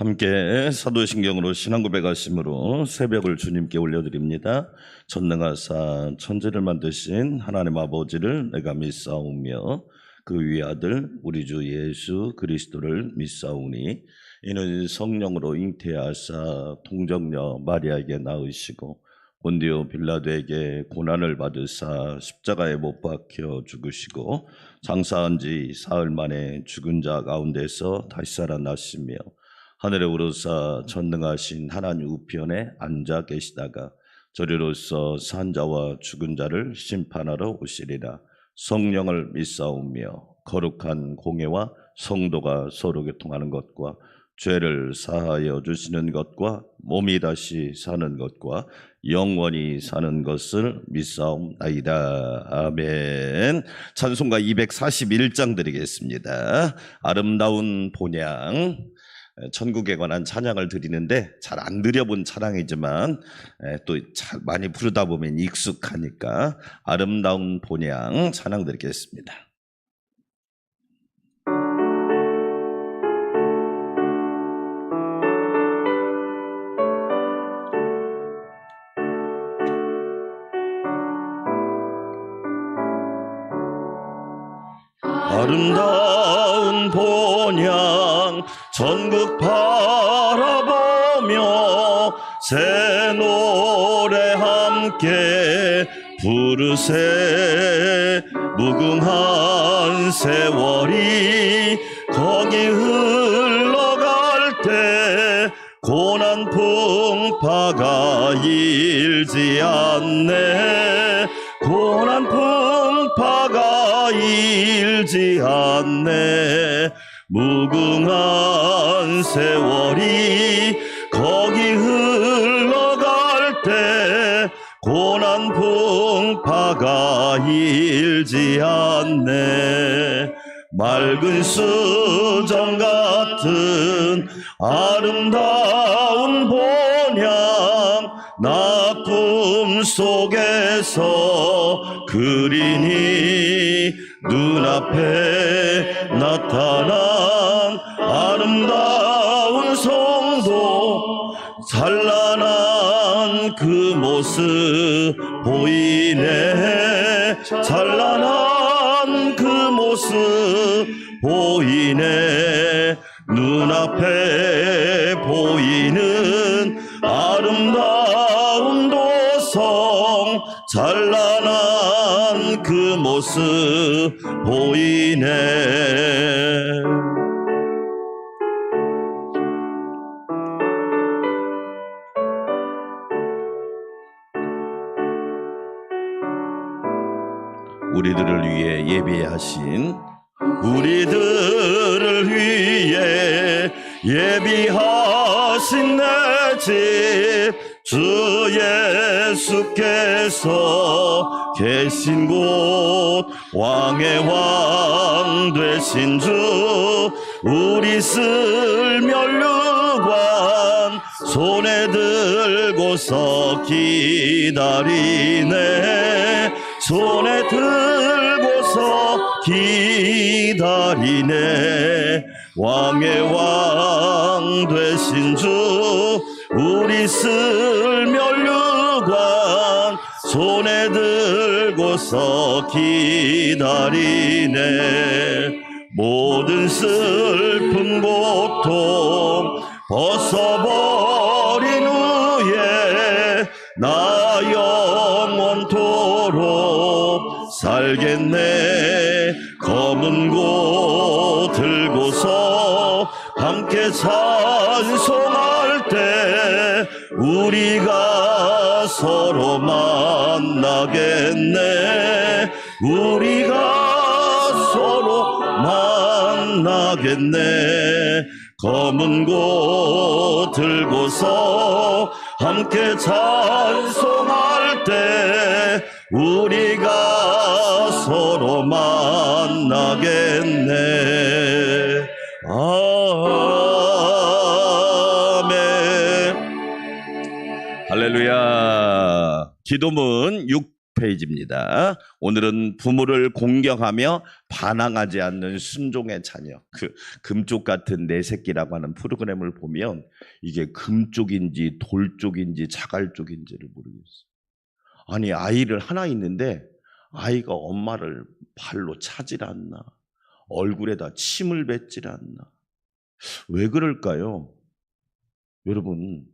함께 사도신경으로 신앙 고백하심으로 새벽을 주님께 올려드립니다. 전능하사 천지를 만드신 하나님 아버지를 내가 믿사오며 그 위의 아들 우리 주 예수 그리스도를 믿사오니 이는 성령으로 잉태하사 동정녀 마리아에게 낳으시고 본디오 빌라도에게 고난을 받으사 십자가에 못 박혀 죽으시고 장사한 지 사흘 만에 죽은 자 가운데서 다시 살아나시며 하늘에 오르사 전능하신 하나님 우편에 앉아 계시다가 저리로서 산 자와 죽은 자를 심판하러 오시리라. 성령을 믿사오며 거룩한 공예와 성도가 서로 교통하는 것과 죄를 사하여 주시는 것과 몸이 다시 사는 것과 영원히 사는 것을 믿사옵나이다. 아멘. 찬송가 241장 드리겠습니다. 아름다운 본향. 천국에 관한 찬양을 드리는데 잘 안 드려본 찬양이지만 또 잘 많이 부르다 보면 익숙하니까 아름다운 본향 찬양 드리겠습니다. 아름다운 본향 전국 바라보며 새 노래 함께 부르세. 무궁한 세월이 거기 흘러갈 때 고난 풍파가 일지 않네. 고난 풍파가 일지 않네. 무궁한 세월이 거기 흘러갈 때 고난 풍파가 일지 않네. 맑은 수정 같은 아름다운 본향 나 꿈속에서 그리니 눈앞에 나타난 아름다운 성도 찬란한 그 모습 보이네. 찬란한 그 모습 보이네. 눈앞에 보이는 아름다운 도성 찬란한 그 모습 보이네. 우리들을 위해 예비하신 우리들을 위해 예비하신 내 집 주 예수께서 계신 곳 왕의 왕 되신 주 우리 쓸 면류관 손에 들고서 기다리네. 손에 들고서 기다리네. 왕의 왕 되신 주 우리 쓸 면류관 손에 들고서 기다리네. 모든 슬픔 고통 벗어버린 후에 나 영원토록 살겠네. 검은 고 들고서 함께 찬송할 때 우리가 서로 만나겠네. 우리가 서로 만나겠네. 검은 고 들고서 함께 찬송할 때 우리가 서로 만나겠네. 아멘. 할렐루야. 기도문 6페이지입니다. 오늘은 부모를 공경하며 반항하지 않는 순종의 자녀. 그 금쪽 같은 내 새끼라고 하는 프로그램을 보면 이게 금쪽인지 돌쪽인지 자갈쪽인지를 모르겠어요. 아니, 아이를 하나 있는데 아이가 엄마를 발로 차질 않나, 얼굴에다 침을 뱉질 않나. 왜 그럴까요? 여러분,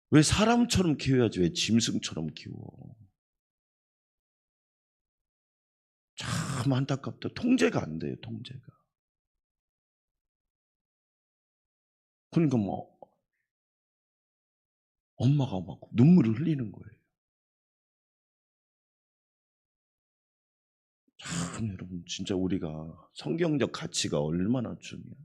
왜 사람처럼 키워야지 왜 짐승처럼 키워? 참 안타깝다. 통제가 안 돼요, 통제가. 그러니까 뭐 엄마가 막 눈물을 흘리는 거예요. 참 여러분, 진짜 우리가 성경적 가치가 얼마나 중요한지.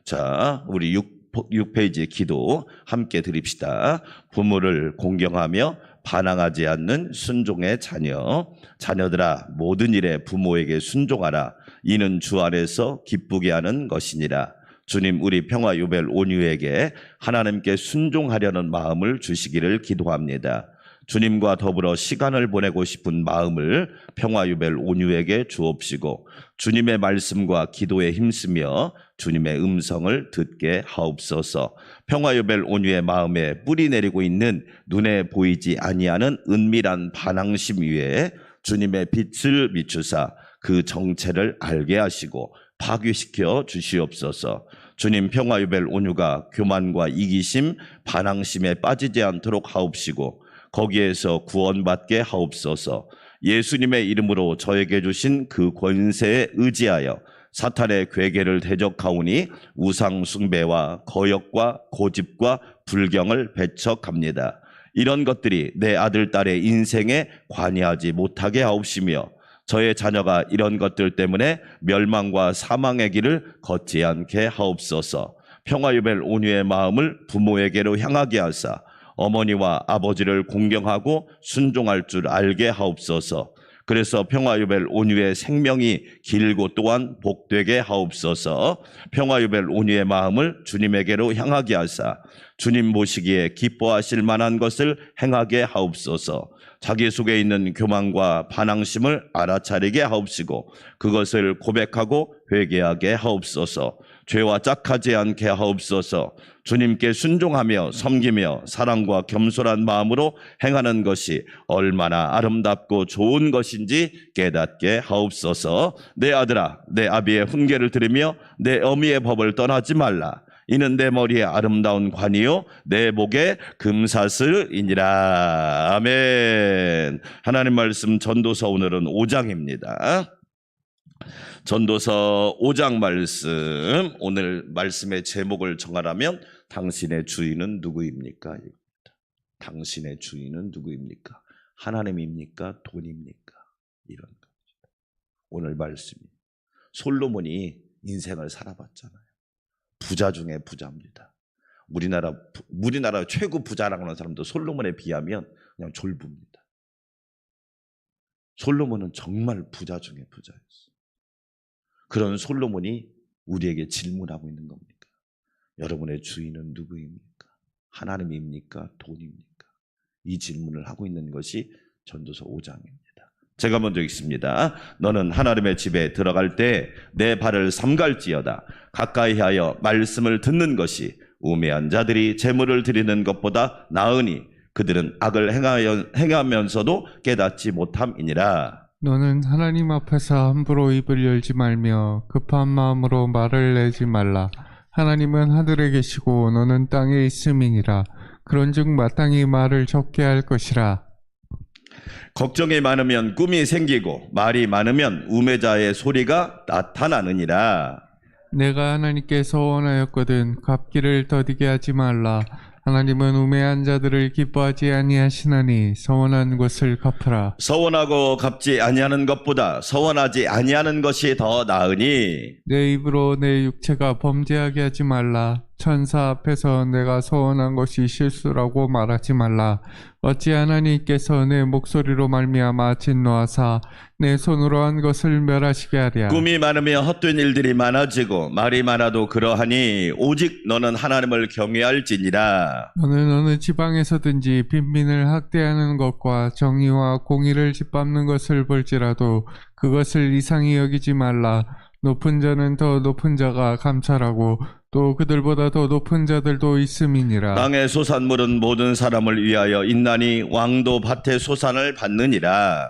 자, 우리 6페이지의 기도 함께 드립시다. 부모를 공경하며 반항하지 않는 순종의 자녀. 자녀들아, 모든 일에 부모에게 순종하라. 이는 주 안에서 기쁘게 하는 것이니라. 주님, 우리 평화유별 온유에게 하나님께 순종하려는 마음을 주시기를 기도합니다. 주님과 더불어 시간을 보내고 싶은 마음을 평화유별 온유에게 주옵시고 주님의 말씀과 기도에 힘쓰며 주님의 음성을 듣게 하옵소서. 평화유별 온유의 마음에 뿌리 내리고 있는 눈에 보이지 아니하는 은밀한 반항심 위에 주님의 빛을 비추사 그 정체를 알게 하시고 파괴시켜 주시옵소서. 주님, 평화유별 온유가 교만과 이기심, 반항심에 빠지지 않도록 하옵시고 거기에서 구원받게 하옵소서. 예수님의 이름으로 저에게 주신 그 권세에 의지하여 사탄의 괴계를 대적하오니 우상 숭배와 거역과 고집과 불경을 배척합니다. 이런 것들이 내 아들, 딸의 인생에 관여하지 못하게 하옵시며 저의 자녀가 이런 것들 때문에 멸망과 사망의 길을 걷지 않게 하옵소서. 평화유별 온유의 마음을 부모에게로 향하게 하사 어머니와 아버지를 공경하고 순종할 줄 알게 하옵소서. 그래서 평화유별 온유의 생명이 길고 또한 복되게 하옵소서. 평화유별 온유의 마음을 주님에게로 향하게 하사 주님 모시기에 기뻐하실 만한 것을 행하게 하옵소서. 자기 속에 있는 교만과 반항심을 알아차리게 하옵시고 그것을 고백하고 회개하게 하옵소서. 죄와 짝하지 않게 하옵소서. 주님께 순종하며 섬기며 사랑과 겸손한 마음으로 행하는 것이 얼마나 아름답고 좋은 것인지 깨닫게 하옵소서. 내 아들아, 내 아비의 훈계를 들으며 내 어미의 법을 떠나지 말라. 이는 내 머리에 아름다운 관이요 내 목에 금사슬이니라. 아멘. 하나님 말씀 전도서 오늘은 5장입니다. 전도서 5장 말씀, 오늘 말씀의 제목을 정하라면 당신의 주인은 누구입니까? 당신의 주인은 누구입니까? 하나님입니까? 돈입니까? 이런 겁니다. 오늘 말씀이 솔로몬이 인생을 살아봤잖아요. 부자 중에 부자입니다. 우리나라 최고 부자라고 하는 사람도 솔로몬에 비하면 그냥 졸부입니다. 솔로몬은 정말 부자 중에 부자였어요. 그런 솔로몬이 우리에게 질문하고 있는 겁니까? 여러분의 주인은 누구입니까? 하나님입니까? 돈입니까? 이 질문을 하고 있는 것이 전도서 5장입니다. 제가 먼저 읽습니다. 너는 하나님의 집에 들어갈 때 내 발을 삼갈지어다. 가까이 하여 말씀을 듣는 것이 우매한 자들이 재물을 드리는 것보다 나으니 그들은 악을 행하면서도 깨닫지 못함이니라. 너는 하나님 앞에서 함부로 입을 열지 말며 급한 마음으로 말을 내지 말라. 하나님은 하늘에 계시고 너는 땅에 있음이니라. 그런즉 마땅히 말을 적게 할 것이라. 걱정이 많으면 꿈이 생기고 말이 많으면 우매자의 소리가 나타나느니라. 내가 하나님께 서원하였거든 갚기를 더디게 하지 말라. 하나님은 우매한 자들을 기뻐하지 아니하시나니 서원한 것을 갚으라. 서원하고 갚지 아니하는 것보다 서원하지 아니하는 것이 더 나으니 내 입으로 내 육체가 범죄하게 하지 말라. 천사 앞에서 내가 소원한 것이 실수라고 말하지 말라. 어찌 하나님께서 내 목소리로 말미암아 진노하사 내 손으로 한 것을 멸하시게 하랴. 꿈이 많으며 헛된 일들이 많아지고 말이 많아도 그러하니 오직 너는 하나님을 경외할지니라. 너는 어느 지방에서든지 빈민을 학대하는 것과 정의와 공의를 짓밟는 것을 볼지라도 그것을 이상히 여기지 말라. 높은 자는 더 높은 자가 감찰하고 또 그들보다 더 높은 자들도 있음이니라. 땅의 소산물은 모든 사람을 위하여 있나니 왕도 밭의 소산을 받느니라.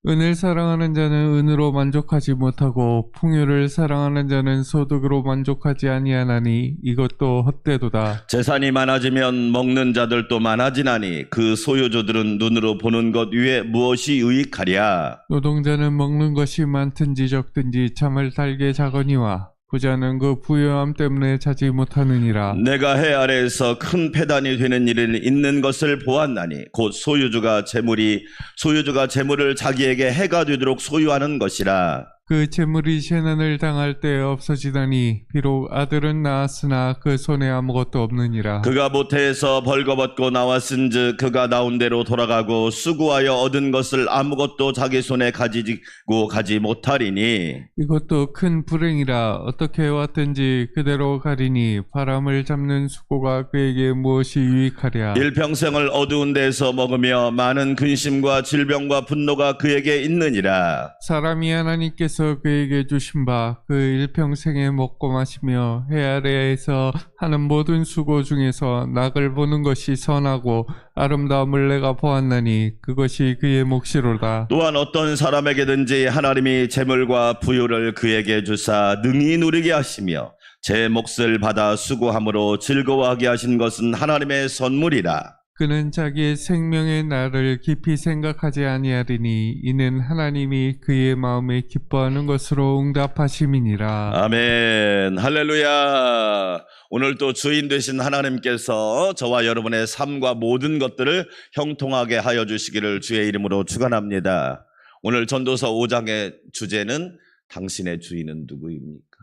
은을 사랑하는 자는 은으로 만족하지 못하고 풍요를 사랑하는 자는 소득으로 만족하지 아니하나니 이것도 헛되도다. 재산이 많아지면 먹는 자들도 많아지나니 그 소유주들은 눈으로 보는 것 위에 무엇이 유익하랴. 노동자는 먹는 것이 많든지 적든지 참을 달게 자거니와 부자는 그 부유함 때문에 자지 못하느니라. 내가 해 아래에서 큰 패단이 되는 일을 있는 것을 보았나니 곧 소유주가 재물을 자기에게 해가 되도록 소유하는 것이라. 그 재물이 재난을 당할 때 없어지다니 비록 아들은 낳았으나 그 손에 아무것도 없느니라. 그가 모태에서 벌거벗고 나왔은즉 그가 나온 대로 돌아가고 수고하여 얻은 것을 아무것도 자기 손에 가지고 가지 못하리니 이것도 큰 불행이라. 어떻게 왔든지 그대로 가리니 바람을 잡는 수고가 그에게 무엇이 유익하랴. 일평생을 어두운 데서 먹으며 많은 근심과 질병과 분노가 그에게 있느니라. 사람이 하나님께서 그에게 주신 바 그 일평생에 먹고 마시며 해 아래에서 하는 모든 수고 중에서 낙을 보는 것이 선하고 아름다움을 내가 보았나니 그것이 그의 몫이로다. 또한 어떤 사람에게든지 하나님이 재물과 부유를 그에게 주사 능히 누리게 하시며 제 몫을 받아 수고함으로 즐거워하게 하신 것은 하나님의 선물이라. 그는 자기의 생명의 날을 깊이 생각하지 아니하리니 이는 하나님이 그의 마음에 기뻐하는 것으로 응답하심이니라. 아멘. 할렐루야. 오늘 또 주인 되신 하나님께서 저와 여러분의 삶과 모든 것들을 형통하게 하여 주시기를 주의 이름으로 축원합니다. 오늘 전도서 5장의 주제는 당신의 주인은 누구입니까?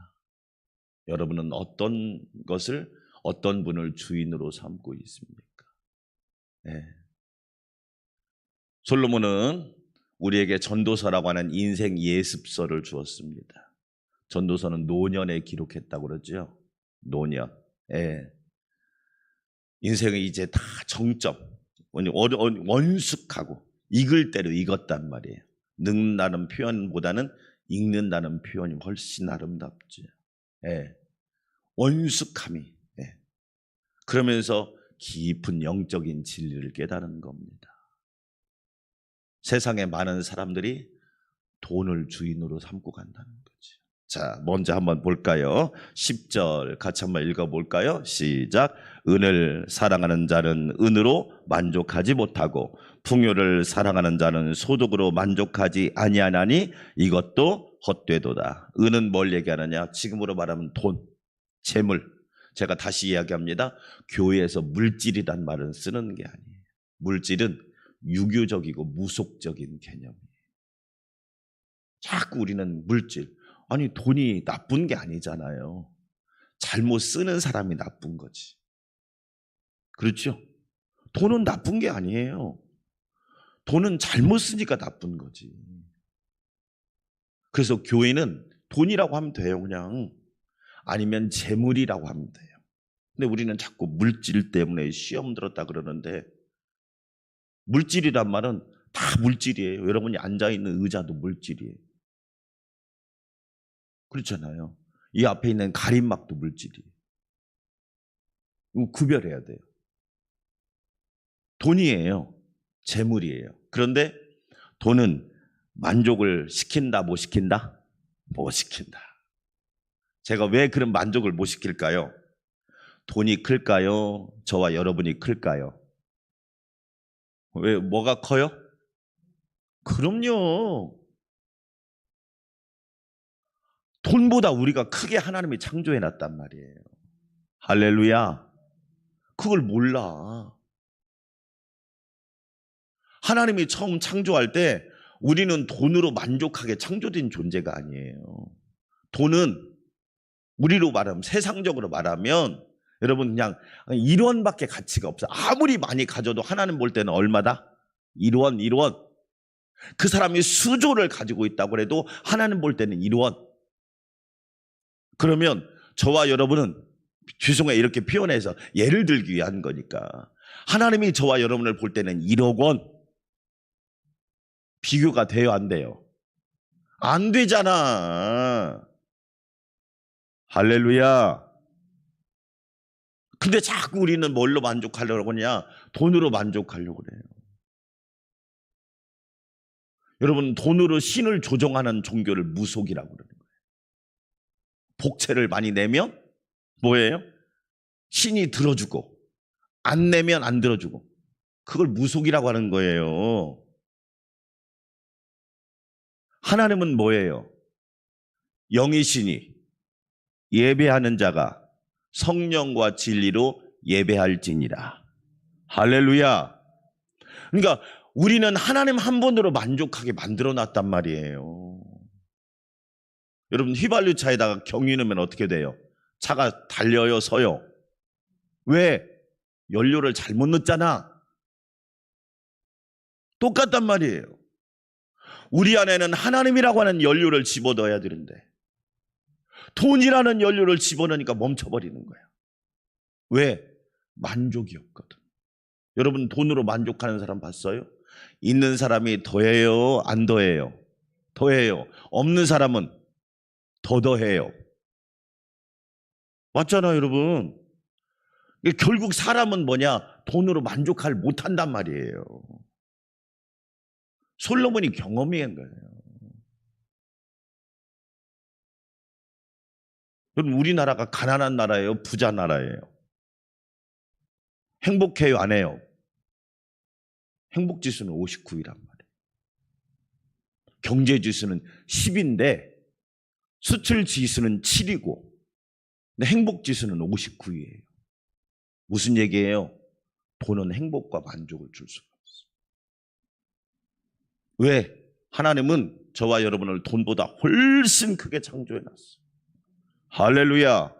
여러분은 어떤 분을 주인으로 삼고 있습니까? 네. 솔로몬은 우리에게 전도서라고 하는 인생 예습서를 주었습니다. 전도서는 노년에 기록했다고 그러죠. 노년. 예. 인생이 이제 다 정점, 원숙하고 익을 대로 익었단 말이에요. 늙는다는 표현보다는 익는다는 표현이 훨씬 아름답죠. 예. 원숙함이. 예. 그러면서 깊은 영적인 진리를 깨달은 겁니다. 세상에 많은 사람들이 돈을 주인으로 삼고 간다는 거죠. 자, 먼저 한번 볼까요? 10절 같이 한번 읽어볼까요? 시작. 은을 사랑하는 자는 은으로 만족하지 못하고 풍요를 사랑하는 자는 소득으로 만족하지 아니하나니 이것도 헛되도다. 은은 뭘 얘기하느냐? 지금으로 말하면 돈, 재물. 제가 다시 이야기합니다. 교회에서 물질이란 말은 쓰는 게 아니에요. 물질은 유교적이고 무속적인 개념이에요. 자꾸 우리는 물질, 아니 돈이 나쁜 게 아니잖아요. 잘못 쓰는 사람이 나쁜 거지. 그렇죠? 돈은 나쁜 게 아니에요. 돈은 잘못 쓰니까 나쁜 거지. 그래서 교회는 돈이라고 하면 돼요, 그냥. 아니면 재물이라고 하면 돼요. 근데 우리는 자꾸 물질 때문에 시험 들었다 그러는데 물질이란 말은 다 물질이에요. 여러분이 앉아있는 의자도 물질이에요. 그렇잖아요. 이 앞에 있는 가림막도 물질이에요. 이거 구별해야 돼요. 돈이에요. 재물이에요. 그런데 돈은 만족을 시킨다, 못 시킨다? 못 시킨다. 제가 왜 그런 만족을 못 시킬까요? 돈이 클까요? 저와 여러분이 클까요? 왜, 뭐가 커요? 그럼요. 돈보다 우리가 크게 하나님이 창조해 놨단 말이에요. 할렐루야. 그걸 몰라. 하나님이 처음 창조할 때 우리는 돈으로 만족하게 창조된 존재가 아니에요. 돈은 우리로 말하면, 세상적으로 말하면 여러분 그냥 1원밖에 가치가 없어. 아무리 많이 가져도 하나님 볼 때는 얼마다? 1원. 그 사람이 수조를 가지고 있다고 해도 하나님 볼 때는 1원. 그러면 저와 여러분은 죄송해요 이렇게 표현해서 예를 들기 위한 거니까 하나님이 저와 여러분을 볼 때는 1억 원. 비교가 돼요 안 돼요? 안 되잖아. 할렐루야. 근데 자꾸 우리는 뭘로 만족하려고 하냐? 돈으로 만족하려고 그래요. 여러분 돈으로 신을 조종하는 종교를 무속이라고 그러는 거예요. 복채를 많이 내면 뭐예요? 신이 들어주고 안 내면 안 들어주고 그걸 무속이라고 하는 거예요. 하나님은 뭐예요? 영이시니 예배하는 자가 성령과 진리로 예배할지니라. 할렐루야. 그러니까 우리는 하나님 한 분으로 만족하게 만들어 놨단 말이에요. 여러분 휘발유 차에다가 경유 넣으면 어떻게 돼요? 차가 달려요 서요? 왜? 연료를 잘못 넣었잖아. 똑같단 말이에요. 우리 안에는 하나님이라고 하는 연료를 집어넣어야 되는데 돈이라는 연료를 집어넣으니까 멈춰버리는 거야. 왜? 만족이 없거든. 여러분 돈으로 만족하는 사람 봤어요? 있는 사람이 더해요? 안 더해요? 더해요. 없는 사람은 더 더해요. 맞잖아요 여러분. 결국 사람은 뭐냐? 돈으로 만족할 못한단 말이에요. 솔로몬이 경험한 거예요. 여러분 우리나라가 가난한 나라예요? 부자 나라예요? 행복해요? 안 해요? 행복지수는 59이란 말이에요. 경제지수는 10인데 수출지수는 7이고 행복지수는 59이에요. 무슨 얘기예요? 돈은 행복과 만족을 줄 수가 없어요. 왜? 하나님은 저와 여러분을 돈보다 훨씬 크게 창조해놨어요. 할렐루야.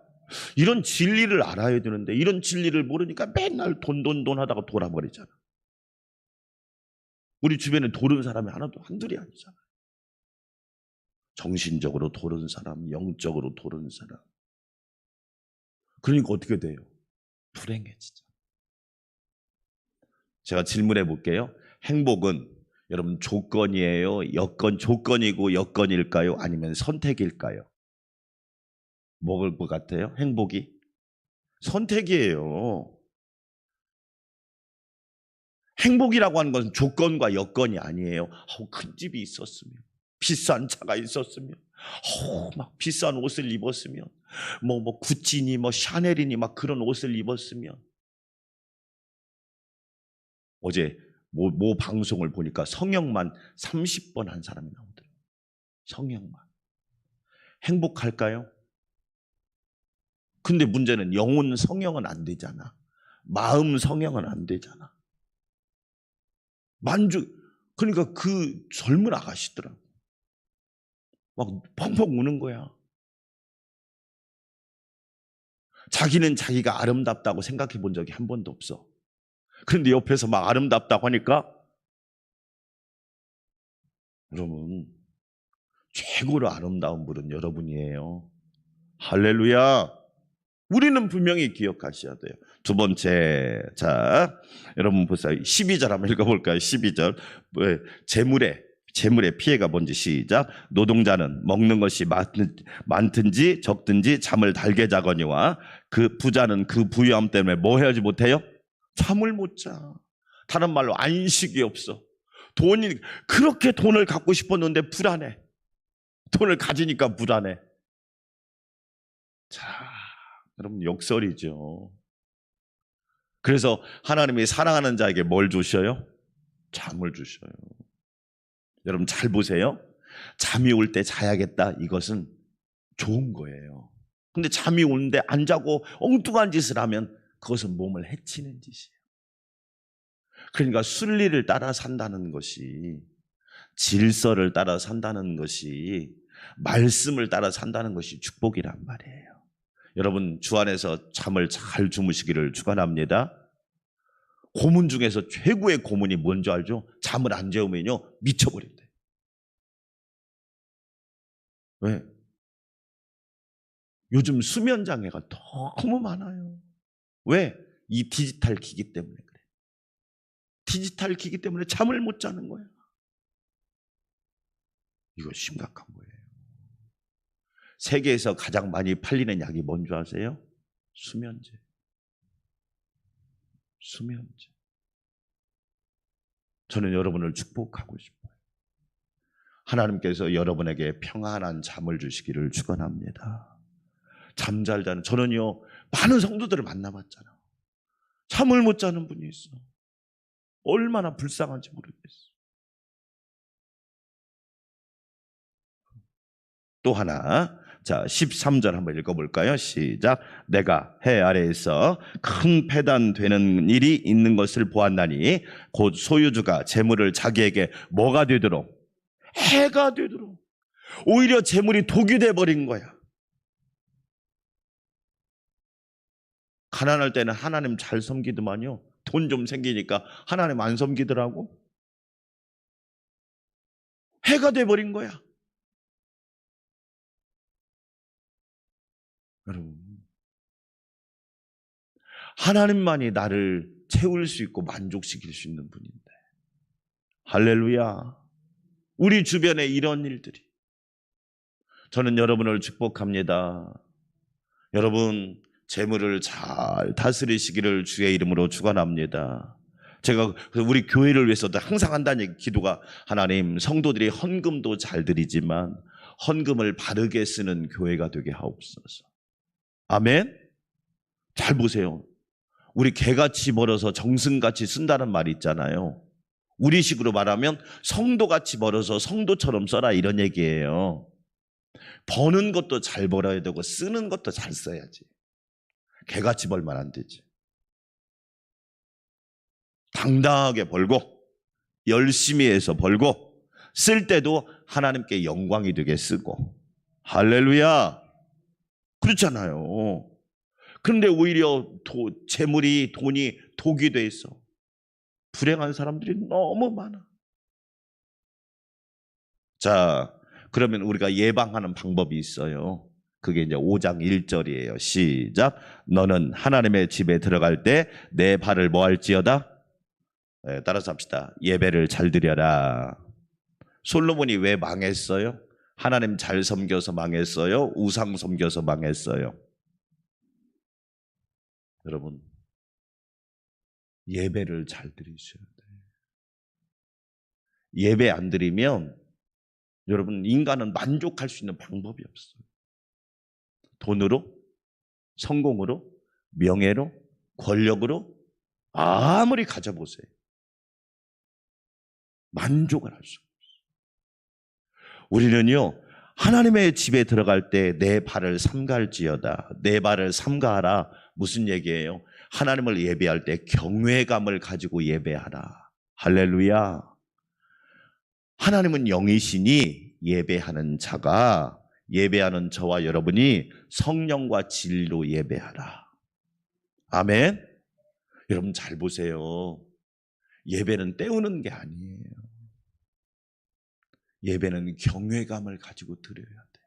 이런 진리를 알아야 되는데 이런 진리를 모르니까 맨날 돈 하다가 돌아버리잖아. 우리 주변에 도른 사람이 하나도 한둘이 아니잖아. 정신적으로 도른 사람, 영적으로 도른 사람. 그러니까 어떻게 돼요? 불행해지죠. 제가 질문해 볼게요. 행복은 여러분 조건이에요? 조건이고 여건일까요? 아니면 선택일까요? 먹을 것 같아요? 행복이? 선택이에요. 행복이라고 하는 것은 조건과 여건이 아니에요. 큰 집이 있었으면, 비싼 차가 있었으면, 막 비싼 옷을 입었으면, 뭐 구찌니 뭐 샤넬이니 막 그런 옷을 입었으면. 어제 모 방송을 보니까 성형만 30번 한 사람이 나오더라고요. 성형만. 행복할까요? 근데 문제는 영혼 성형은 안 되잖아. 마음 성형은 안 되잖아. 그러니까 그 젊은 아가씨더라고. 막 펑펑 우는 거야. 자기는 자기가 아름답다고 생각해 본 적이 한 번도 없어. 그런데 옆에서 막 아름답다고 하니까 여러분 최고로 아름다운 분은 여러분이에요. 할렐루야. 우리는 분명히 기억하셔야 돼요. 두 번째, 자, 여러분 보세요. 12절 한번 읽어볼까요? 12절. 재물의 피해가 뭔지 시작. 노동자는 먹는 것이 많든지 적든지 잠을 달게 자거니와 그 부자는 그 부유함 때문에 뭐 해야지 못해요? 잠을 못 자. 다른 말로 안식이 없어. 그렇게 돈을 갖고 싶었는데 불안해. 돈을 가지니까 불안해. 자, 여러분 역설이죠. 그래서 하나님이 사랑하는 자에게 뭘 주셔요? 잠을 주셔요. 여러분 잘 보세요. 잠이 올 때 자야겠다. 이것은 좋은 거예요. 근데 잠이 오는데 안 자고 엉뚱한 짓을 하면 그것은 몸을 해치는 짓이에요. 그러니까 순리를 따라 산다는 것이, 질서를 따라 산다는 것이, 말씀을 따라 산다는 것이 축복이란 말이에요. 여러분 주 안에서 잠을 잘 주무시기를 축원합니다. 고문 중에서 최고의 고문이 뭔지 알죠? 잠을 안 재우면요 미쳐버린대. 왜? 요즘 수면 장애가 너무 많아요. 왜? 이 디지털 기기 때문에 그래. 디지털 기기 때문에 잠을 못 자는 거야. 이거 심각한 거예요. 세계에서 가장 많이 팔리는 약이 뭔지 아세요? 수면제. 수면제. 저는 여러분을 축복하고 싶어요. 하나님께서 여러분에게 평안한 잠을 주시기를 축원합니다. 잠잘 자는, 저는요 많은 성도들을 만나봤잖아. 잠을 못 자는 분이 있어. 얼마나 불쌍한지 모르겠어. 또 하나, 자 13절 한번 읽어볼까요? 시작. 내가 해 아래에서 큰 패단되는 일이 있는 것을 보았나니 곧 소유주가 재물을 자기에게 뭐가 되도록? 해가 되도록. 오히려 재물이 독이 돼버린 거야. 가난할 때는 하나님 잘 섬기더만요. 돈 좀 생기니까 하나님 안 섬기더라고. 해가 돼버린 거야. 여러분, 하나님만이 나를 채울 수 있고 만족시킬 수 있는 분인데, 할렐루야. 우리 주변에 이런 일들이, 저는 여러분을 축복합니다. 여러분 재물을 잘 다스리시기를 주의 이름으로 축원합니다. 제가 우리 교회를 위해서도 항상 한다는 기도가, 하나님 성도들이 헌금도 잘 드리지만 헌금을 바르게 쓰는 교회가 되게 하옵소서. 아멘. 잘 보세요. 우리 개같이 벌어서 정승같이 쓴다는 말이 있잖아요. 우리식으로 말하면 성도같이 벌어서 성도처럼 써라, 이런 얘기예요. 버는 것도 잘 벌어야 되고 쓰는 것도 잘 써야지. 개같이 벌면 안 되지. 당당하게 벌고 열심히 해서 벌고 쓸 때도 하나님께 영광이 되게 쓰고. 할렐루야. 그렇잖아요. 그런데 오히려 재물이, 돈이 독이 돼 있어. 불행한 사람들이 너무 많아. 자, 그러면 우리가 예방하는 방법이 있어요. 그게 이제 5장 1절이에요. 시작. 너는 하나님의 집에 들어갈 때 내 발을 뭐 할지어다? 네, 따라서 합시다. 예배를 잘 드려라. 솔로몬이 왜 망했어요? 하나님 잘 섬겨서 망했어요? 우상 섬겨서 망했어요? 여러분, 예배를 잘 드리셔야 돼요. 예배 안 드리면 여러분, 인간은 만족할 수 있는 방법이 없어요. 돈으로, 성공으로, 명예로, 권력으로 아무리 가져보세요. 만족을 할 수 없어요. 우리는요, 하나님의 집에 들어갈 때 내 발을 삼갈지어다. 내 발을 삼가하라. 무슨 얘기예요? 하나님을 예배할 때 경외감을 가지고 예배하라. 할렐루야. 하나님은 영이시니 예배하는 자가, 예배하는 저와 여러분이 성령과 진리로 예배하라. 아멘. 여러분 잘 보세요. 예배는 때우는 게 아니에요. 예배는 경외감을 가지고 드려야 돼.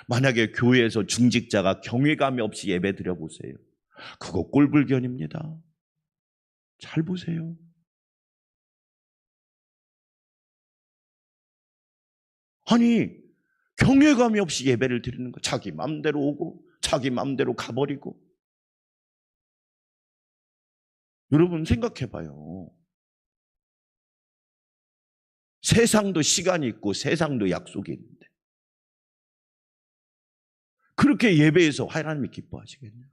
만약에 교회에서 중직자가 경외감이 없이 예배 드려보세요. 그거 꼴불견입니다. 잘 보세요. 아니, 경외감이 없이 예배를 드리는 거, 자기 마음대로 오고 자기 마음대로 가버리고. 여러분 생각해봐요. 세상도 시간이 있고 세상도 약속이 있는데 그렇게 예배에서 하나님이 기뻐하시겠냐?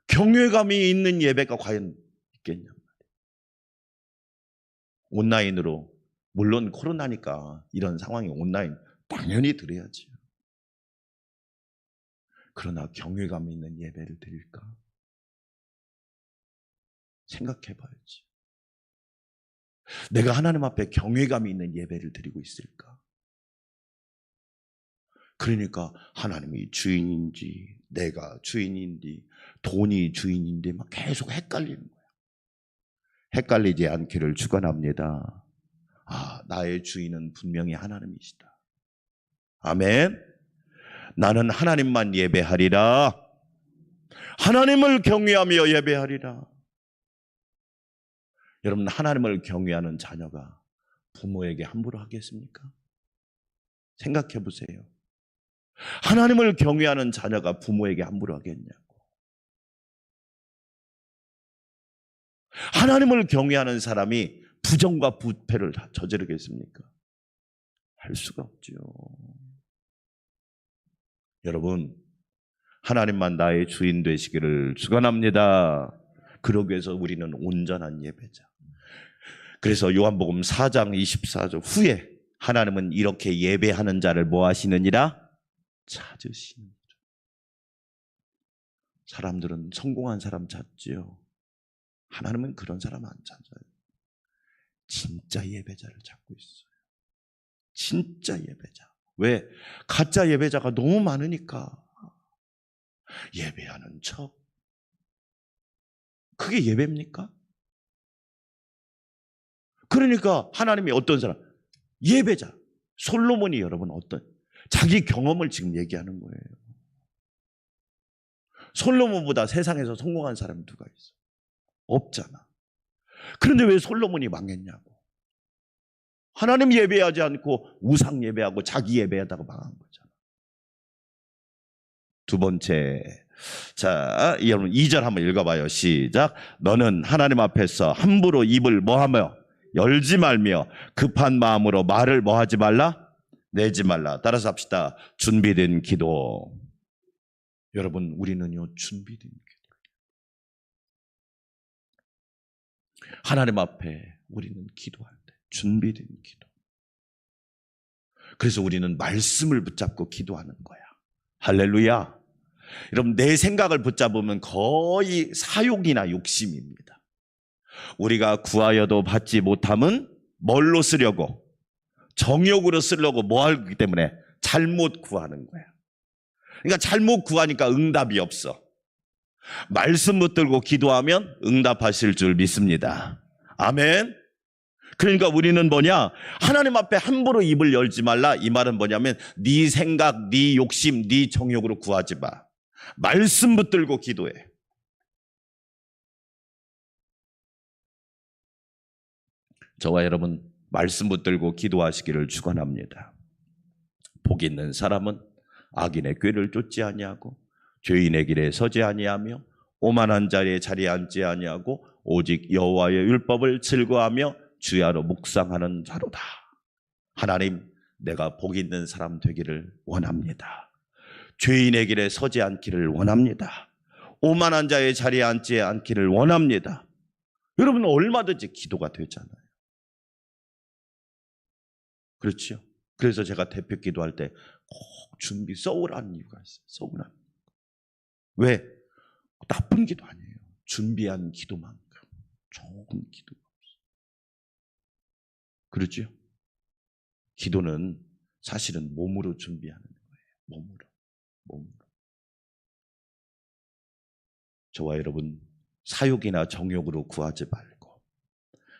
경외감이 있는 예배가 과연 있겠냐? 온라인으로, 물론 코로나니까 이런 상황이 온라인 당연히 드려야지. 그러나 경외감 있는 예배를 드릴까? 생각해 봐야지. 내가 하나님 앞에 경외감이 있는 예배를 드리고 있을까? 그러니까 하나님이 주인인지 내가 주인인지 돈이 주인인지 막 계속 헷갈리는 거예요. 헷갈리지 않기를 축원합니다. 나의 주인은 분명히 하나님이시다. 아멘. 나는 하나님만 예배하리라. 하나님을 경외하며 예배하리라. 여러분, 하나님을 경외하는 자녀가 부모에게 함부로 하겠습니까? 생각해 보세요. 하나님을 경외하는 자녀가 부모에게 함부로 하겠냐고. 하나님을 경외하는 사람이 부정과 부패를 다 저지르겠습니까? 할 수가 없죠. 여러분, 하나님만 나의 주인 되시기를 축원합니다. 그러기 위해서 우리는 온전한 예배자. 그래서 요한복음 4장 24절 후에 하나님은 이렇게 예배하는 자를 뭐 하시느니라? 찾으시는 거죠. 사람들은 성공한 사람 찾지요. 하나님은 그런 사람 안 찾아요. 진짜 예배자를 찾고 있어요. 진짜 예배자. 왜? 가짜 예배자가 너무 많으니까. 예배하는 척. 그게 예배입니까? 그러니까 하나님이 어떤 사람? 예배자. 솔로몬이 여러분 어떤? 자기 경험을 지금 얘기하는 거예요. 솔로몬보다 세상에서 성공한 사람이 누가 있어? 없잖아. 그런데 왜 솔로몬이 망했냐고. 하나님 예배하지 않고 우상 예배하고 자기 예배하다가 망한 거잖아. 두 번째, 자, 여러분 2절 한번 읽어봐요. 시작. 너는 하나님 앞에서 함부로 입을 뭐하며 열지 말며 급한 마음으로 말을 뭐하지 말라? 내지 말라. 따라서 합시다. 준비된 기도. 여러분, 우리는요 준비된 기도. 하나님 앞에 우리는 기도할 때 준비된 기도. 그래서 우리는 말씀을 붙잡고 기도하는 거야. 할렐루야. 여러분, 내 생각을 붙잡으면 거의 사욕이나 욕심입니다. 우리가 구하여도 받지 못함은 뭘로 쓰려고? 정욕으로 쓰려고 뭐 하기 때문에? 잘못 구하는 거야. 그러니까 잘못 구하니까 응답이 없어. 말씀 붙들고 기도하면 응답하실 줄 믿습니다. 아멘. 그러니까 우리는 뭐냐? 하나님 앞에 함부로 입을 열지 말라. 이 말은 뭐냐면 네 생각, 네 욕심, 네 정욕으로 구하지 마. 말씀 붙들고 기도해. 저와 여러분 말씀 붙들고 기도하시기를 축원합니다. 복 있는 사람은 악인의 꾀를 쫓지 아니하고 죄인의 길에 서지 아니하며 오만한 자리에 자리에 앉지 아니하고 오직 여호와의 율법을 즐거워하며 주야로 묵상하는 자로다. 하나님, 내가 복 있는 사람 되기를 원합니다. 죄인의 길에 서지 않기를 원합니다. 오만한 자의 자리에 앉지 않기를 원합니다. 여러분, 얼마든지 기도가 되잖아요. 그렇죠? 그래서 제가 대표 기도할 때 꼭 준비, 서울한 이유가 있어요. 서울한. 왜? 나쁜 기도 아니에요. 준비한 기도만큼 좋은 기도가 없어요. 그렇죠? 기도는 사실은 몸으로 준비하는 거예요. 몸으로. 저와 여러분, 사욕이나 정욕으로 구하지 말고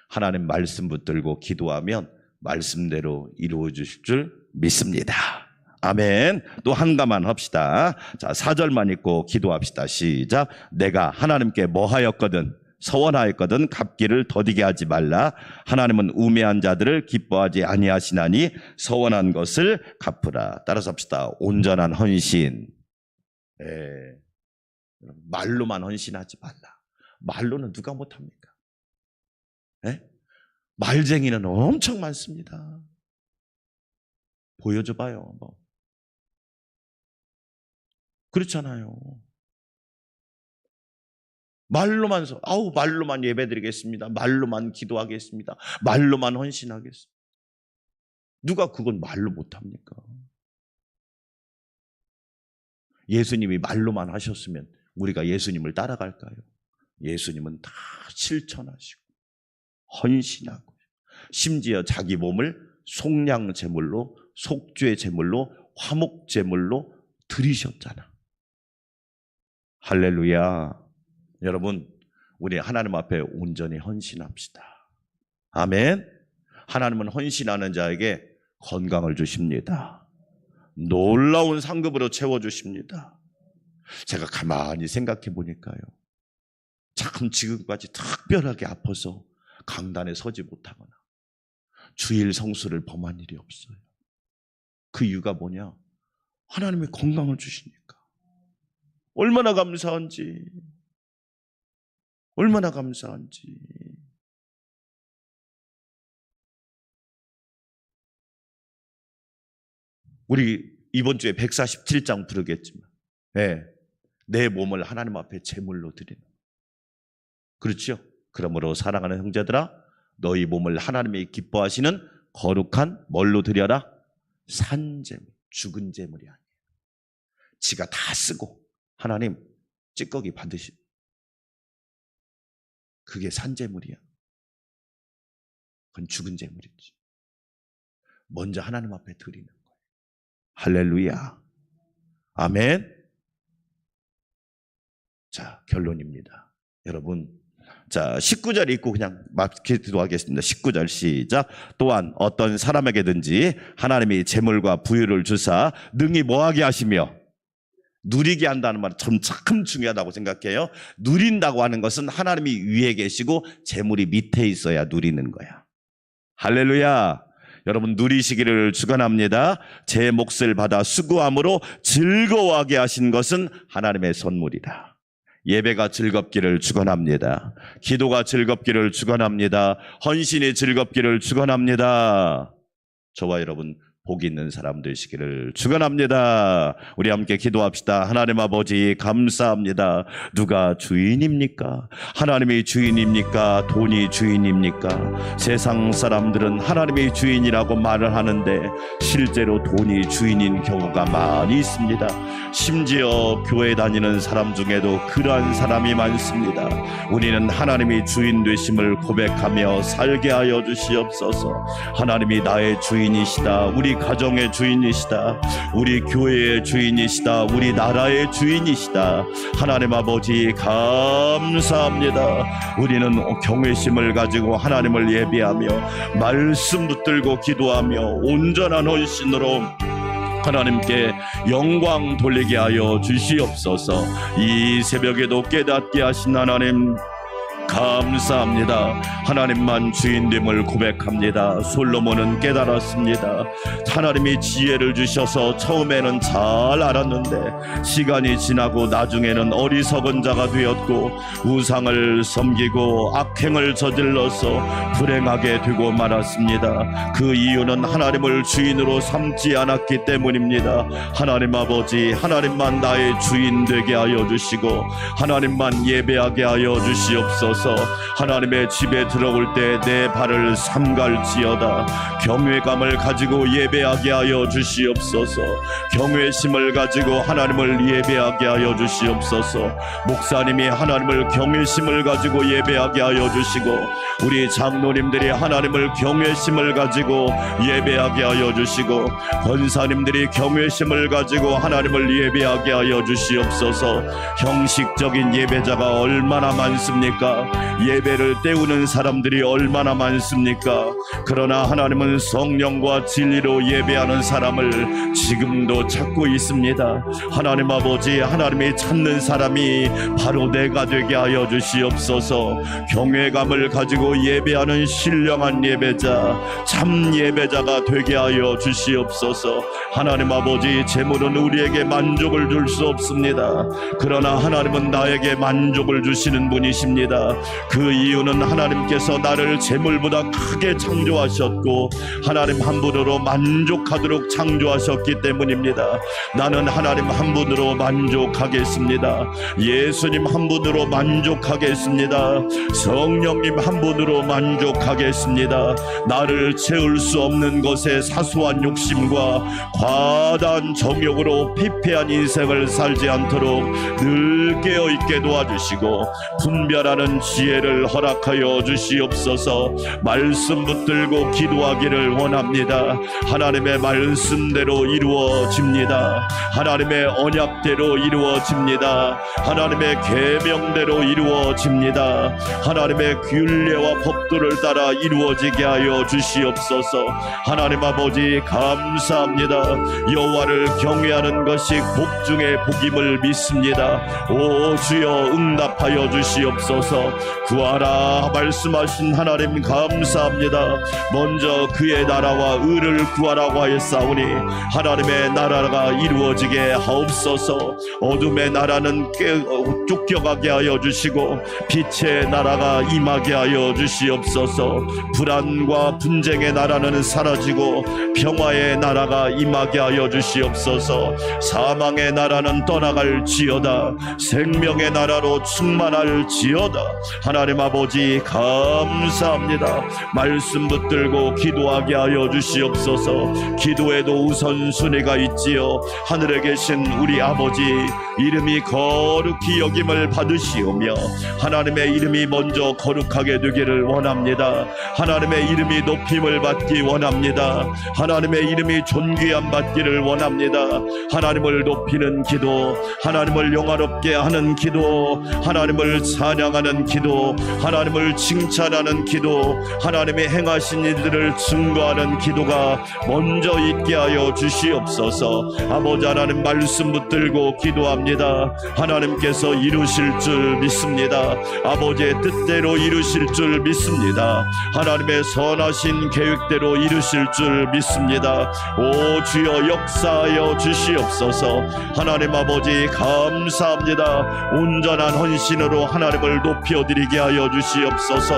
하나님 말씀 붙들고 기도하면 말씀대로 이루어 주실 줄 믿습니다. 아멘. 또 한 가만 합시다. 자, 4절만 읽고 기도합시다. 시작. 내가 하나님께 뭐 하였거든 서원하였거든 갚기를 더디게 하지 말라. 하나님은 우매한 자들을 기뻐하지 아니하시나니 서원한 것을 갚으라. 따라서 합시다. 온전한 헌신. 말로만 헌신하지 말라. 말로는 누가 못합니까? 말쟁이는 엄청 많습니다. 보여줘봐요. 뭐. 그렇잖아요. 말로만 예배드리겠습니다. 말로만 기도하겠습니다. 말로만 헌신하겠습니다. 누가 그건 말로 못합니까? 예수님이 말로만 하셨으면 우리가 예수님을 따라갈까요? 예수님은 다 실천하시고 헌신하고 심지어 자기 몸을 속량 제물로 속죄 제물로 화목제물로 드리셨잖아. 할렐루야. 여러분, 우리 하나님 앞에 온전히 헌신합시다. 아멘. 하나님은 헌신하는 자에게 건강을 주십니다. 놀라운 상급으로 채워주십니다. 제가 가만히 생각해 보니까요, 참 지금까지 특별하게 아파서 강단에 서지 못하거나 주일 성수를 범한 일이 없어요. 그 이유가 뭐냐? 하나님이 건강을 주시니까. 얼마나 감사한지. 얼마나 감사한지. 우리 이번 주에 147장 부르겠지만, 네, 내 몸을 하나님 앞에 제물로 드리는. 그렇죠? 그러므로 사랑하는 형제들아, 너희 몸을 하나님이 기뻐하시는 거룩한 뭘로 드려라? 산제물, 죽은 제물이 아니에요. 지가 다 쓰고 하나님 찌꺼기 받으시. 그게 산제물이야. 그건 죽은 제물이지. 먼저 하나님 앞에 드리는 거예요. 할렐루야. 아멘. 자, 결론입니다. 여러분, 자, 19절 읽고 그냥 기도하겠습니다. 19절 시작. 또한 어떤 사람에게든지 하나님이 재물과 부유를 주사 능히 뭐하게 하시며, 누리게 한다는 말은 참 중요하다고 생각해요. 누린다고 하는 것은 하나님이 위에 계시고 재물이 밑에 있어야 누리는 거야. 할렐루야. 여러분, 누리시기를 축원합니다. 제 몫을 받아 수고함으로 즐거워하게 하신 것은 하나님의 선물이다. 예배가 즐겁기를 축원합니다. 기도가 즐겁기를 축원합니다. 헌신이 즐겁기를 축원합니다. 저와 여러분 복 있는 사람 되시기를 축원합니다. 우리 함께 기도합시다. 하나님 아버지 감사합니다. 누가 주인입니까? 하나님이 주인입니까? 돈이 주인입니까? 세상 사람들은 하나님이 주인이라고 말을 하는데 실제로 돈이 주인인 경우가 많이 있습니다. 심지어 교회 다니는 사람 중에도 그러한 사람이 많습니다. 우리는 하나님이 주인 되심을 고백하며 살게 하여 주시옵소서. 하나님이 나의 주인이시다. 우리 가정의 주인이시다. 우리 교회의 주인이시다. 우리 나라의 주인이시다. 하나님 아버지 감사합니다. 우리는 경외심을 가지고 하나님을 예배하며 말씀 붙들고 기도하며 온전한 헌신으로 하나님께 영광 돌리게 하여 주시옵소서. 이 새벽에도 깨닫게 하신 하나님 감사합니다. 하나님만 주인됨을 고백합니다. 솔로몬은 깨달았습니다. 하나님이 지혜를 주셔서 처음에는 잘 알았는데 시간이 지나고 나중에는 어리석은 자가 되었고 우상을 섬기고 악행을 저질러서 불행하게 되고 말았습니다. 그 이유는 하나님을 주인으로 삼지 않았기 때문입니다. 하나님 아버지, 하나님만 나의 주인 되게 하여 주시고 하나님만 예배하게 하여 주시옵소서. 하나님의 집에 들어올 때 내 발을 삼갈지어다. 경외감을 가지고 예배하게 하여 주시옵소서. 경외심을 가지고 하나님을 예배하게 하여 주시옵소서. 목사님이 하나님을 경외심을 가지고 예배하게 하여 주시고 우리 장로님들이 하나님을 경외심을 가지고 예배하게 하여 주시고 권사님들이 경외심을 가지고 하나님을 예배하게 하여 주시옵소서. 형식적인 예배자가 얼마나 많습니까? 예배를 때우는 사람들이 얼마나 많습니까? 그러나 하나님은 성령과 진리로 예배하는 사람을 지금도 찾고 있습니다. 하나님 아버지, 하나님이 찾는 사람이 바로 내가 되게 하여 주시옵소서. 경외감을 가지고 예배하는 신령한 예배자, 참 예배자가 되게 하여 주시옵소서. 하나님 아버지, 재물은 우리에게 만족을 줄 수 없습니다. 그러나 하나님은 나에게 만족을 주시는 분이십니다. 그 이유는 하나님께서 나를 재물보다 크게 창조하셨고 하나님 한 분으로 만족하도록 창조하셨기 때문입니다. 나는 하나님 한 분으로 만족하겠습니다. 예수님 한 분으로 만족하겠습니다. 성령님 한 분으로 만족하겠습니다. 나를 채울 수 없는 것에 사소한 욕심과 과다한 정욕으로 피폐한 인생을 살지 않도록 늘 깨어있게 도와주시고 분별하는 지혜를 허락하여 주시옵소서. 말씀 붙들고 기도하기를 원합니다. 하나님의 말씀대로 이루어집니다. 하나님의 언약대로 이루어집니다. 하나님의 계명대로 이루어집니다. 하나님의 균례와 법도를 따라 이루어지게 하여 주시옵소서. 하나님 아버지 감사합니다. 여호와를 경외하는 것이 복 중에 복임을 믿습니다. 오 주여 응답하여 주시옵소서. 구하라 말씀하신 하나님 감사합니다. 먼저 그의 나라와 의를 구하라고 하였사오니 하나님의 나라가 이루어지게 하옵소서. 어둠의 나라는 쫓겨가게 하여 주시고 빛의 나라가 임하게 하여 주시옵소서. 불안과 분쟁의 나라는 사라지고 평화의 나라가 임하게 하여 주시옵소서. 사망의 나라는 떠나갈지어다. 생명의 나라로 충만할지어다. 하나님 아버지 감사합니다. 말씀 붙들고 기도하게 하여 주시옵소서. 기도에도 우선순위가 있지요. 하늘에 계신 우리 아버지 이름이 거룩히 여김을 받으시오며 하나님의 이름이 먼저 거룩하게 되기를 원합니다. 하나님의 이름이 높임을 받기 원합니다. 하나님의 이름이 존귀함 받기를 원합니다. 하나님을 높이는 기도, 하나님을 영화롭게 하는 기도, 하나님을 찬양하는 기도, 하나님을 칭찬하는 기도, 하나님의 행하신 일들을 증거하는 기도가 먼저 있게 하여 주시옵소서. 아버지 하나님 말씀 붙들고 기도합니다. 하나님께서 이루실 줄 믿습니다. 아버지의 뜻대로 이루실 줄 믿습니다. 하나님의 선하신 계획대로 이루실 줄 믿습니다. 오 주여 역사하여 주시옵소서. 하나님 아버지 감사합니다. 온전한 헌신으로 하나님을 높여드리게 하여 주시옵소서.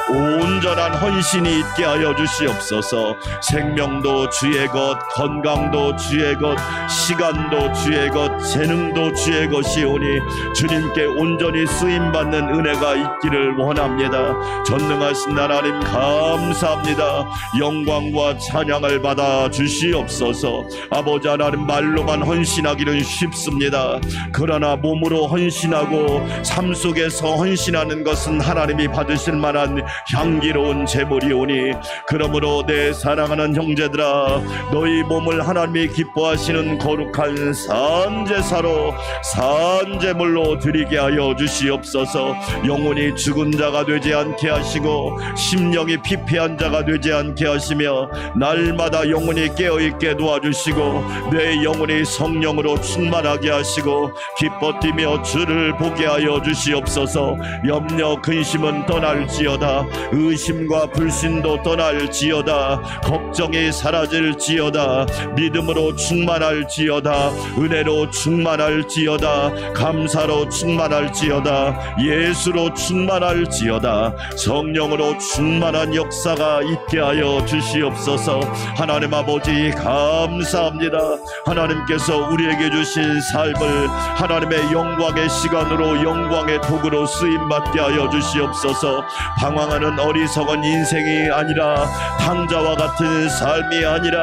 온전한 헌신이 있게 하여 주시옵소서. 생명도 주의 것, 건강도 주의 것, 시간도 주의 것, 재능도 주의 것이오니 주님께 온전히 쓰임받는 은혜가 있기를 원합니다. 전능하신 하나님 감사합니다. 영광과 찬양을 받아 주시옵소서. 아버지 하나님 말로만 헌신하기는 쉽습니다. 그러나 몸으로 헌신하고 삶 속에서 헌신하는 것은 하나님이 받으실 만한 향기로운 제물이오니 그러므로 내 사랑하는 형제들아 너희 몸을 하나님이 기뻐하시는 거룩한 산제사로 산제물로 드리게 하여 주시옵소서. 영혼이 죽은 자가 되지 않게 하시고 심령이 피폐한 자가 되지 않게 하시며 날마다 영혼이 깨어있게 도와주시고 내 영혼이 성령으로 충만하게 하시고 기뻐 뛰며 주를 보게 하여 주시옵소서. 염려 근심은 떠날지어다. 의심과 불신도 떠날지어다. 걱정이 사라질지어다. 믿음으로 충만할지어다. 은혜로 충만할지어다. 감사로 충만할지어다. 예수로 충만할지어다. 성령으로 충만한 역사가 있게 하여 주시옵소서. 하나님 아버지 감사합니다. 하나님께서 우리에게 주신 삶을 하나님의 영광의 시간으로 영광의 도구로 쓰임받게 하여 주시옵소서. 방황하는 어리석은 인생이 아니라 탕자와 같은 삶이 아니라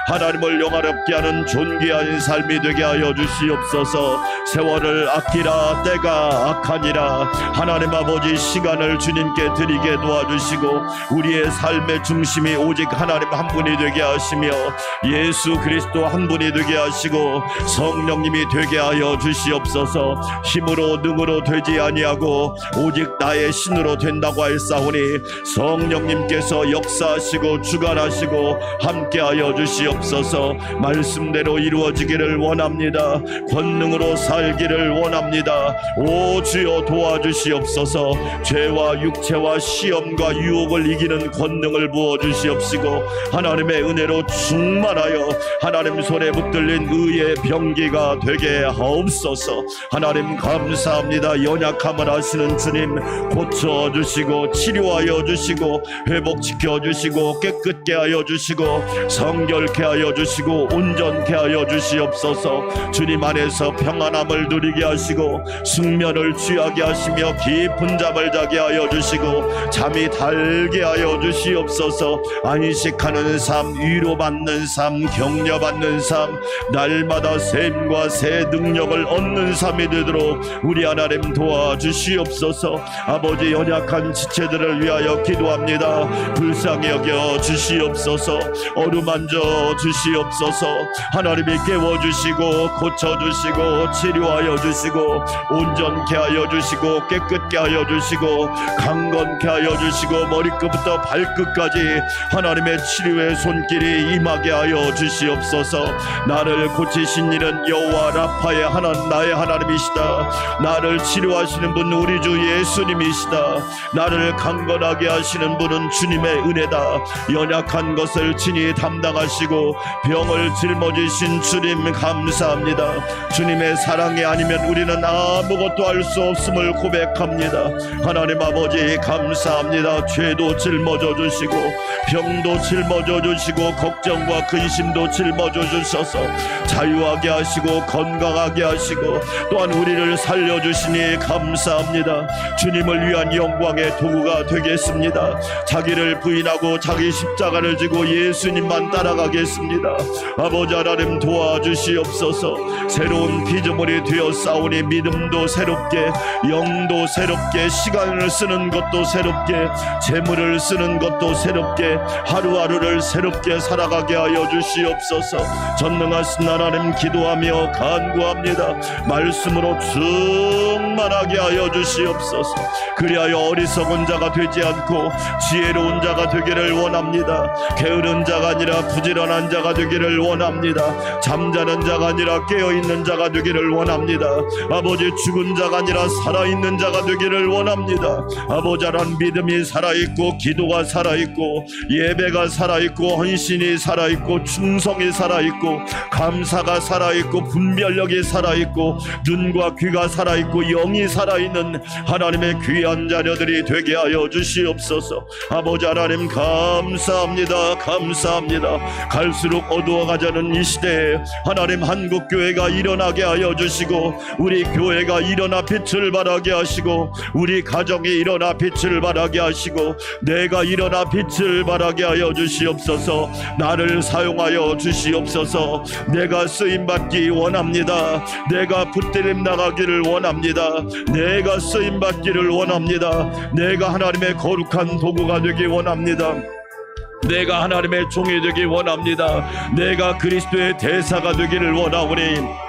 하나님을 영화롭게 하는 존귀한 삶이 되게 하여 주시옵소서. 세월을 아끼라. 때가 악하니라. 하나님 아버지 시간을 주님께 드리게 도와주시고 우리의 삶의 중심이 오직 하나님 한 분이 되게 하시며 예수 그리스도 한 분이 되게 하시고 성령님이 되게 하여 주시옵소서. 힘으로 능으로 되지 아니하고 오직 나의 신으로 된다고 하였사오니 성령님께서 역사하시고 주관하시고 함께하여 주시옵소서. 말씀대로 이루어지기를 원합니다. 권능으로 살기를 원합니다. 오 주여 도와주시옵소서. 죄와 육체와 시험과 유혹을 이기는 권능을 부어주시옵시고 하나님의 은혜로 충만하여 하나님 손에 붙들린 의의 병기가 되게 하옵소서. 하나님 감사합니다. 연약함을 아시는 주님 고쳐주시고 치료하여 주시고 회복시켜 주시고 깨끗게 하여 주시고 성결케 하여 주시고 온전케 하여 주시옵소서. 주님 안에서 평안함을 누리게 하시고 숙면을 취하게 하시며 깊은 잠을 자게 하여 주시고 잠이 달게 하여 주시옵소서. 안식하는 삶, 위로받는 삶, 격려받는 삶, 날마다 샘과 새 능력을 얻는 삶이 되도록 우리 하나님 도와주시옵소서. 주시옵소서. 아버지 연약한 지체들을 위하여 기도합니다. 불쌍히 여겨 주시옵소서. 어루만져 주시옵소서. 하나님이 깨워주시고 고쳐주시고 치료하여 주시고 온전케 하여 주시고 깨끗게 하여 주시고 강건케 하여 주시고 머리끝부터 발끝까지 하나님의 치료의 손길이 임하게 하여 주시옵소서. 나를 고치신 이는 여호와 라파의 나의 하나님이시다. 나를 치료하시는 분은 우리 주 예수님이시다. 나를 강건하게 하시는 분은 주님의 은혜다. 연약한 것을 친히 담당하시고 병을 짊어지신 주님 감사합니다. 주님의 사랑이 아니면 우리는 아무것도 할 수 없음을 고백합니다. 하나님 아버지 감사합니다. 죄도 짊어져 주시고 병도 짊어져 주시고 걱정과 근심도 짊어져 주셔서 자유하게 하시고 건강하게 하시고 또한 우리를 살려주시니 감사합니다. 주님을 위한 영광의 도구가 되겠습니다. 자기를 부인하고 자기 십자가를 지고 예수님만 따라가겠습니다. 아버지 하나님 도와주시옵소서. 새로운 피조물이 되어 싸우니 믿음도 새롭게 영도 새롭게 시간을 쓰는 것도 새롭게 재물을 쓰는 것도 새롭게 하루하루를 새롭게 살아가게 하여 주시옵소서. 전능하신 하나님 기도하며 간구합니다. 말씀으로 충만하게 하여 주시옵소서. 그리하여 어리석은 자가 되지 않고 지혜로운 자가 되기를 원합니다. 게으른 자가 아니라 부지런한 자가 되기를 원합니다. 잠자는 자가 아니라 깨어있는 자가 되기를 원합니다. 아버지 죽은 자가 아니라 살아있는 자가 되기를 원합니다. 아버지 하나님 믿음이 살아있고 기도가 살아있고 예배가 살아있고 헌신이 살아있고 충성이 살아있고 감사가 살아있고 분별력이 살아있고 눈과 귀가 살아있고 영이 살아있는 하나님의 귀한 자녀들이 되게 하여 주시옵소서. 아버지 하나님 감사합니다. 감사합니다. 갈수록 어두워가자는 이 시대에 하나님 한국교회가 일어나게 하여 주시고 우리 교회가 일어나 빛을 발하게 하시고 우리 가정이 일어나 빛을 발하게 하시고 내가 일어나 빛을 발하게 하여 주시옵소서. 나를 사용하여 주시옵소서. 내가 쓰임받기 원합니다. 내가 붙들림 나가기를 원합니다. 내가 쓰임받기를 원합니다. 내가 하나님의 거룩한 도구가 되기 원합니다. 내가 하나님의 종이 되기 원합니다. 내가 그리스도의 대사가 되기를 원하오니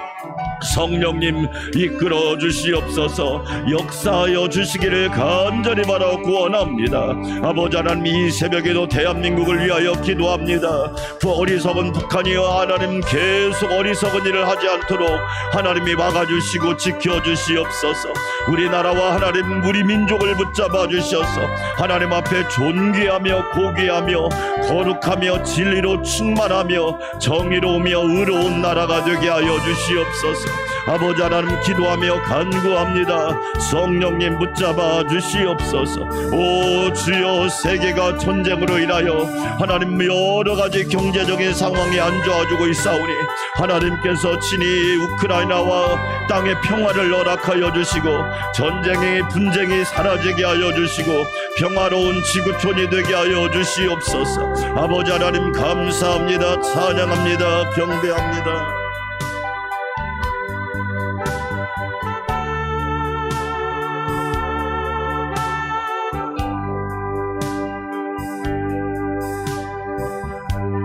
성령님 이끌어 주시옵소서. 역사하여 주시기를 간절히 바라 구원합니다. 아버지 하나님 이 새벽에도 대한민국을 위하여 기도합니다. 그 어리석은 북한이여 하나님 계속 어리석은 일을 하지 않도록 하나님이 막아주시고 지켜주시옵소서. 우리나라와 하나님 우리 민족을 붙잡아 주셔서 하나님 앞에 존귀하며 고귀하며 거룩하며 진리로 충만하며 정의로우며 의로운 나라가 되게 하여 주시옵소서. 아버지 하나님 기도하며 간구합니다. 성령님 붙잡아 주시옵소서. 오 주여, 세계가 전쟁으로 인하여 하나님 여러가지 경제적인 상황이 안 좋아지고 있사오니 하나님께서 친히 우크라이나와 땅의 평화를 허락하여 주시고 전쟁이 분쟁이 사라지게 하여 주시고 평화로운 지구촌이 되게 하여 주시옵소서. 아버지 하나님 감사합니다. 찬양합니다. 경배합니다.